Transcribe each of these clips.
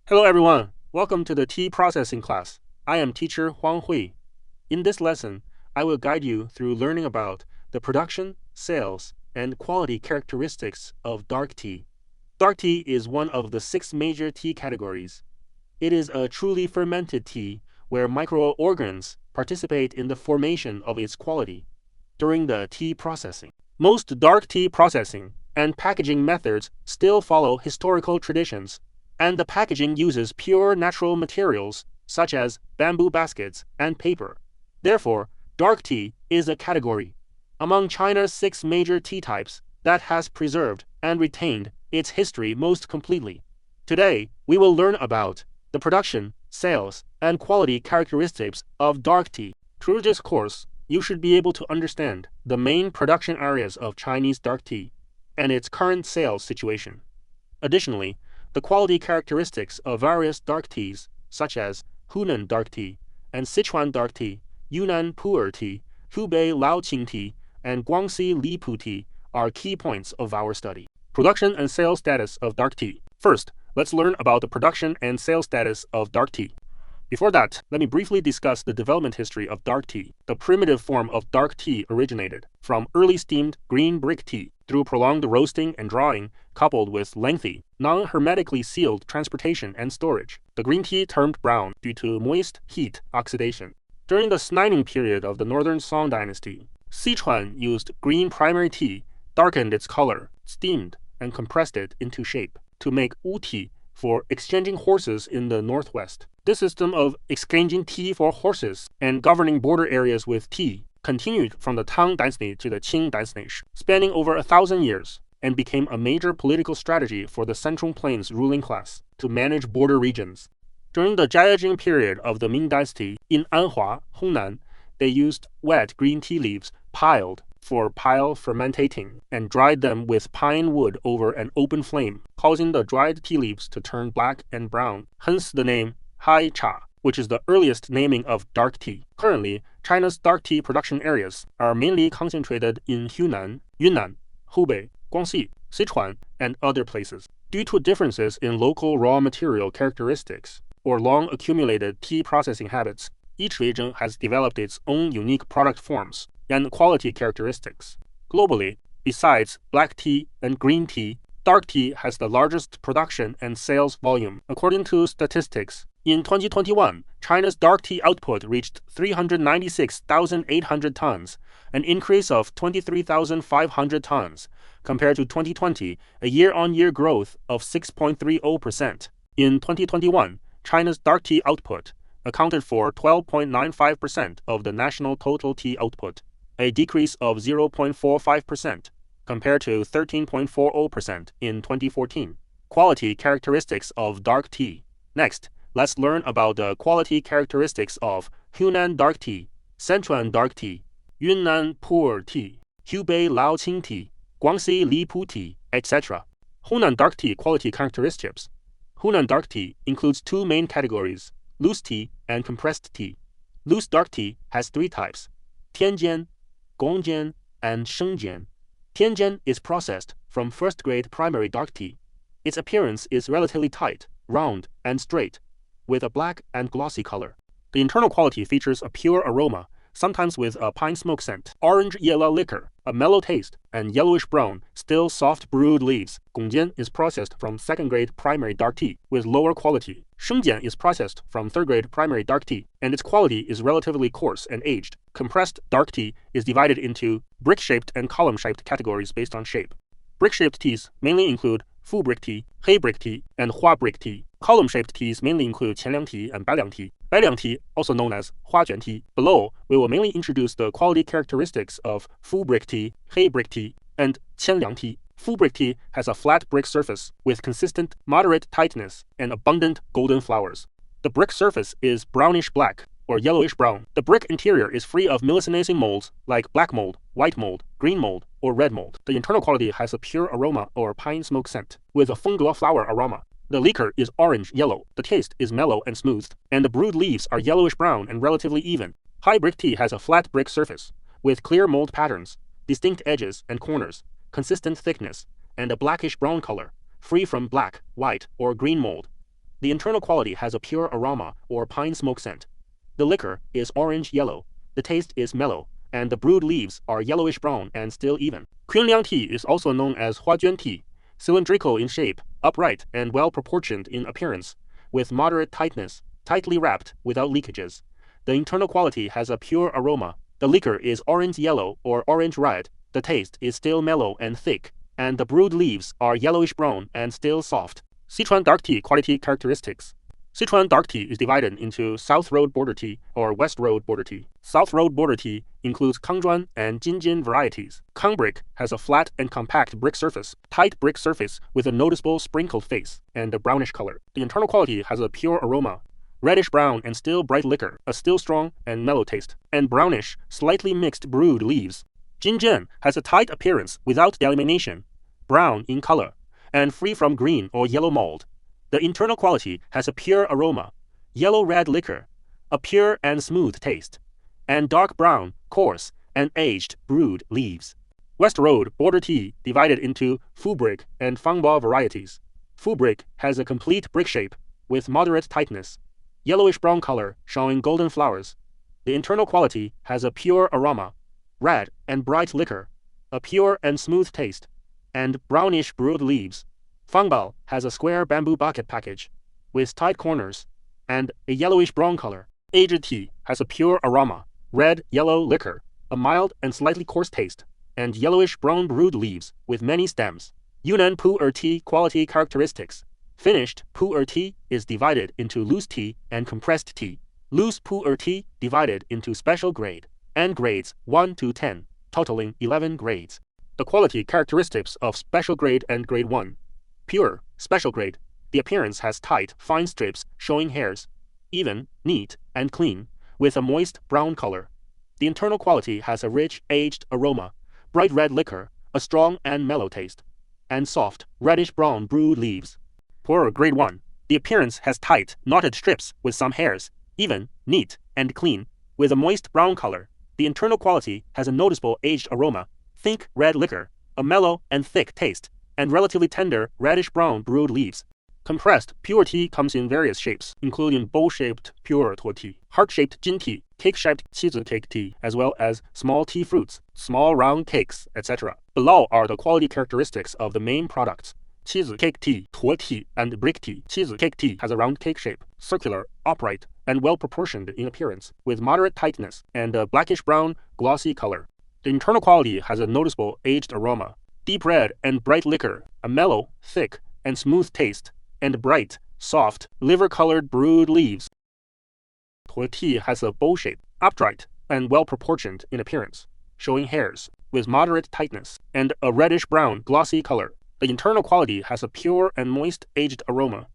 Hello everyone, welcome to the tea processing class. I am teacher Huang Hui. In this lesson, I will guide you through learning about the production, sales, and quality characteristics of dark tea. Dark tea is one of the 6 major tea categories. It is a truly fermented tea where microorganisms participate in the formation of its quality during the tea processing. Most dark tea processing and packaging methods still follow historical traditions, and the packaging uses pure natural materials such as bamboo baskets and paper. Therefore, dark tea is a category among China's 6 major tea types that has preserved and retained its history most completely. Today, we will learn about the production, sales, and quality characteristics of dark tea. Through this course, you should be able to understand the main production areas of Chinese dark tea and its current sales situation. Additionally, the quality characteristics of various dark teas, such as Hunan dark tea and Sichuan dark tea, Yunnan pu'er tea, Hubei laoqing tea, and Guangxi lipu tea, are key points of our study. Production and sales status of dark tea. First, let's learn about the production and sales status of dark tea. Before that, let me briefly discuss the development history of dark tea. The primitive form of dark tea originated from early steamed green brick tea through prolonged roasting and drying, coupled with lengthy, non-hermetically sealed transportation and storage. The green tea turned brown due to moist heat oxidation. During the Snining period of the Northern Song Dynasty, Sichuan used green primary tea, darkened its color, steamed, and compressed it into shape to make wu tea for exchanging horses in the northwest. This system of exchanging tea for horses and governing border areas with tea continued from the Tang Dynasty to the Qing Dynasty, spanning over 1,000 years, and became a major political strategy for the Central Plains ruling class to manage border regions. During the Jiaying period of the Ming Dynasty in Anhua, Hunan, they used wet green tea leaves piled for pile fermentating and dried them with pine wood over an open flame, causing the dried tea leaves to turn black and brown, hence the name Hai Cha, which is the earliest naming of dark tea. Currently, China's dark tea production areas are mainly concentrated in Hunan, Yunnan, Hubei, Guangxi, Sichuan, and other places. Due to differences in local raw material characteristics or long accumulated tea processing habits, each region has developed its own unique product forms and quality characteristics. Globally, besides black tea and green tea, dark tea has the largest production and sales volume. According to statistics, in 2021, China's dark tea output reached 396,800 tons, an increase of 23,500 tons, compared to 2020, a year-on-year growth of 6.30%. In 2021, China's dark tea output accounted for 12.95% of the national total tea output, a decrease of 0.45% compared to 13.40% in 2014. Quality characteristics of dark tea. Next, let's learn about the quality characteristics of Hunan dark tea, Sichuan dark tea, Yunnan pu'er tea, Hubei laoqing tea, Guangxi lipu tea, etc. Hunan dark tea quality characteristics. Hunan dark tea includes 2 main categories: loose tea and compressed tea. Loose dark tea has 3 types: Tianjian, Gongjian, and Shengjian. Tianjian is processed from first-grade primary dark tea. Its appearance is relatively tight, round, and straight, with a black and glossy color. The internal quality features a pure aroma, sometimes with a pine smoke scent, orange-yellow liquor, a mellow taste, and yellowish-brown, still soft brewed leaves. Gongjian is processed from second-grade primary dark tea, with lower quality. Shengjian is processed from third-grade primary dark tea, and its quality is relatively coarse and aged. Compressed dark tea is divided into brick-shaped and column-shaped categories based on shape. Brick-shaped teas mainly include fu brick tea, hei brick tea, and hua brick tea. Column-shaped teas mainly include qianliang tea and bailiang tea. Bailiang tea, also known as huajuan tea. Below, we will mainly introduce the quality characteristics of fu brick tea, hei brick tea, and qianliang tea. Fu brick tea has a flat brick surface with consistent, moderate tightness and abundant golden flowers. The brick surface is brownish-black or yellowish-brown. The brick interior is free of melanising molds like black mold, white mold, green mold, or red mold. The internal quality has a pure aroma or pine smoke scent with a fengge flower aroma. The liquor is orange-yellow, the taste is mellow and smooth, and the brewed leaves are yellowish-brown and relatively even. High brick tea has a flat brick surface, with clear mold patterns, distinct edges and corners, consistent thickness, and a blackish-brown color, free from black, white, or green mold. The internal quality has a pure aroma or pine smoke scent. The liquor is orange-yellow. The taste is mellow, and the brewed leaves are yellowish-brown and still even. Quinliang tea is also known as Huajuan tea, cylindrical in shape, upright and well-proportioned in appearance, with moderate tightness, tightly wrapped without leakages. The internal quality has a pure aroma. The liquor is orange-yellow or orange-red. The taste is still mellow and thick, and the brewed leaves are yellowish-brown and still soft. Sichuan dark tea quality characteristics. Sichuan dark tea is divided into South Road border tea or West Road border tea. South Road border tea includes Kangzhuan and Jinjin varieties. Kang brick has a flat and compact brick surface, tight brick surface with a noticeable sprinkled face, and a brownish color. The internal quality has a pure aroma, reddish-brown and still bright liquor, a still strong and mellow taste, and brownish, slightly mixed brewed leaves. Jinjian has a tight appearance without delamination, brown in color, and free from green or yellow mold. The internal quality has a pure aroma, yellow-red liquor, a pure and smooth taste, and dark brown, coarse, and aged brewed leaves. West Road border tea divided into Fu brick and Fangbao varieties. Fu brick has a complete brick shape with moderate tightness, yellowish-brown color showing golden flowers. The internal quality has a pure aroma, red and bright liquor, a pure and smooth taste, and brownish brewed leaves. Fangbao has a square bamboo bucket package with tight corners and a yellowish-brown color. Aged tea has a pure aroma, red-yellow liquor, a mild and slightly coarse taste, and yellowish-brown brewed leaves with many stems. Yunnan Pu'er tea quality characteristics. Finished Pu'er tea is divided into loose tea and compressed tea. Loose Pu'er tea divided into special grade and grades 1 to 10, totaling 11 grades. The quality characteristics of special grade and grade 1. Pure, special grade. The appearance has tight, fine strips showing hairs, even, neat, and clean, with a moist brown color. The internal quality has a rich, aged aroma, bright red liquor, a strong and mellow taste, and soft, reddish-brown brewed leaves. Pu'er grade 1. The appearance has tight, knotted strips with some hairs, even, neat, and clean, with a moist brown color. The internal quality has a noticeable aged aroma, thick red liquor, a mellow and thick taste, and relatively tender reddish-brown brewed leaves. Compressed pure tea comes in various shapes, including bowl-shaped pure tuo tea, heart-shaped jin tea, cake-shaped qizi cake tea, as well as small tea fruits, small round cakes, etc. Below are the quality characteristics of the main products. Qizi cake tea, tuo tea, and brick tea. Qizi cake tea has a round cake shape, circular, upright, and well-proportioned in appearance, with moderate tightness and a blackish-brown, glossy color. The internal quality has a noticeable aged aroma, deep red and bright liquor, a mellow, thick, and smooth taste, and bright, soft, liver-colored brewed leaves. Tuo tea has a bowl shape, upright, and well-proportioned in appearance, showing hairs, with moderate tightness, and a reddish-brown, glossy color. The internal quality has a pure and moist aged aroma,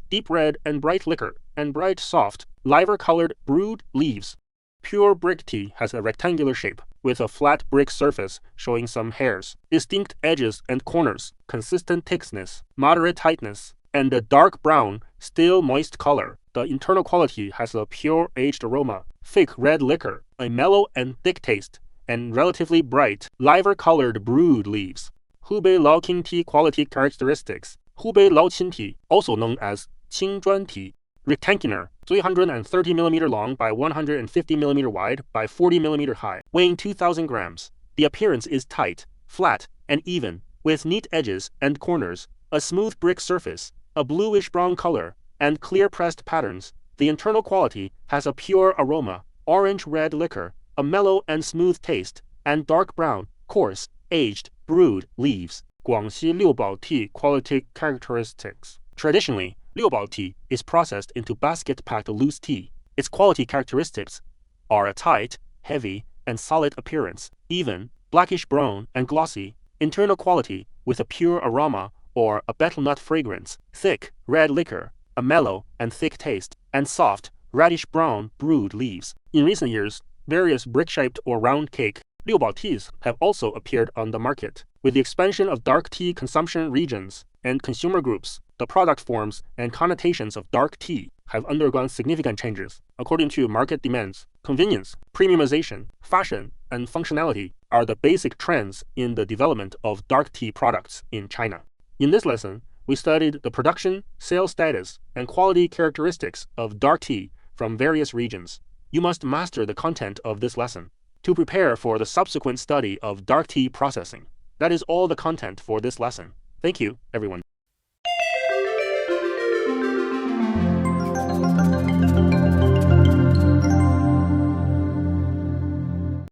deep red and bright liquor, and bright, soft, liver-colored brewed leaves. Pure brick tea has a rectangular shape, with a flat brick surface showing some hairs, distinct edges and corners, consistent thickness, moderate tightness, and a dark brown, still moist color. The internal quality has a pure aged aroma, thick red liquor, a mellow and thick taste, and relatively bright, liver-colored brewed leaves. Hubei Laoqing tea quality characteristics. Hubei Laoqing tea, also known as Qingzhuan tea, rectangular, 330 mm long by 150 mm wide by 40 mm high, weighing 2,000 grams. The appearance is tight, flat, and even, with neat edges and corners, a smooth brick surface, a bluish-brown color, and clear pressed patterns. The internal quality has a pure aroma, orange-red liquor, a mellow and smooth taste, and dark brown, coarse, aged, brewed leaves. Guangxi Liubao tea quality characteristics. Traditionally, Liubao tea is processed into basket-packed loose tea. Its quality characteristics are a tight, heavy, and solid appearance, even, blackish-brown, and glossy, internal quality with a pure aroma or a betel nut fragrance, thick, red liquor, a mellow and thick taste, and soft, reddish-brown brewed leaves. In recent years, various brick-shaped or round cake Liubao teas have also appeared on the market. With the expansion of dark tea consumption regions and consumer groups, the product forms and connotations of dark tea have undergone significant changes. According to market demands, convenience, premiumization, fashion, and functionality are the basic trends in the development of dark tea products in China. In this lesson, we studied the production, sales status, and quality characteristics of dark tea from various regions. You must master the content of this lesson to prepare for the subsequent study of dark tea processing. That is all the content for this lesson. Thank you, everyone.